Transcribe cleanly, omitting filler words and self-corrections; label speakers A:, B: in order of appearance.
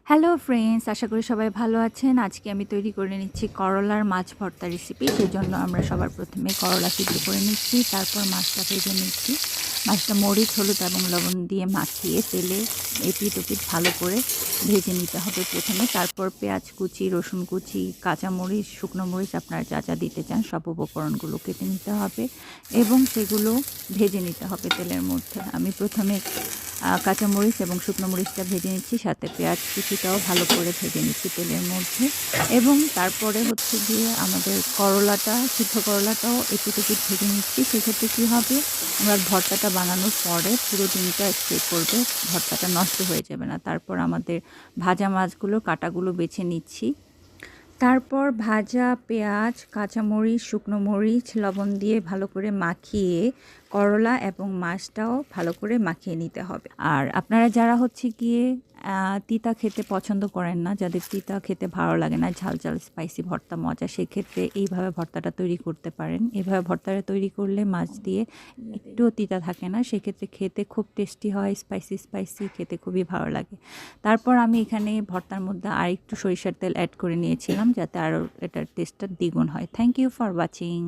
A: Hello friends, আশা করি সবাই ভালো আছেন। আজকে আমি তৈরি করে নিচ্ছি করলার মাছ ভর্তা রেসিপি। সেজন্য আমরা সবার প্রথমে করলা সিদ্ধ করে নিচ্ছি, তারপর মাছটা ভেজে নিচ্ছি। মাছটা মরিচ, হলুদ এবং লবণ দিয়ে মাখিয়ে তেলে এপিট ওপিট ভালো করে ভেজে নিতে হবে প্রথমে। তারপর পেঁয়াজ কুচি, রসুন কুচি, কাঁচামরিচ, শুকনো মরিচ আপনারা যা যা দিতে চান সব উপকরণগুলো কেটে নিতে হবে এবং সেগুলো ভেজে নিতে হবে তেলের মধ্যে। আমি প্রথমে কাঁচামরিচ এবং শুকনো মরিচটা ভেজে নিচ্ছি, সাথে পেঁয়াজ কুচিটাও ভালো করে ভেজে নিচ্ছি তেলের মধ্যে। এবং তারপরে হচ্ছে গিয়ে আমাদের সিদ্ধ করলাটাও একটু ভেজে নিচ্ছি। সেক্ষেত্রে কী হবে, আমরা ভর্তাটা বানানোর পরে পুরো দিনটা স্টে করবে, ভর্তাটা নষ্ট হয়ে যাবে না। তারপর আমাদের ভাজা মাছগুলো কাটাগুলো বেছে নিচ্ছি। তারপর ভাজা পেঁয়াজ, কাঁচামরিচ, শুকনো মরিচ, লবণ দিয়ে ভালো করে মাখিয়ে করলা এবং মাছটাও ভালো করে মাখিয়ে নিতে হবে। আর আপনারা যারা হচ্ছে গিয়ে তিতা খেতে পছন্দ করেন না, যাদের তিতা খেতে ভালো লাগে না, ঝাল ঝাল স্পাইসি ভর্তা মজা, সেক্ষেত্রে এইভাবে ভর্তাটা তৈরি করতে পারেন। এইভাবে ভর্তাটা তৈরি করলে মাছ দিয়ে একটুও তিতা থাকে না, সেক্ষেত্রে খেতে খুব টেস্টি হয়, স্পাইসি স্পাইসি খেতে খুবই ভালো লাগে। তারপর আমি এখানে ভর্তার মধ্যে আরেকটু সরিষার তেল অ্যাড করে নিয়েছিলাম, যাতে আরও এটার টেস্টটা দ্বিগুণ হয়। Thank you for watching.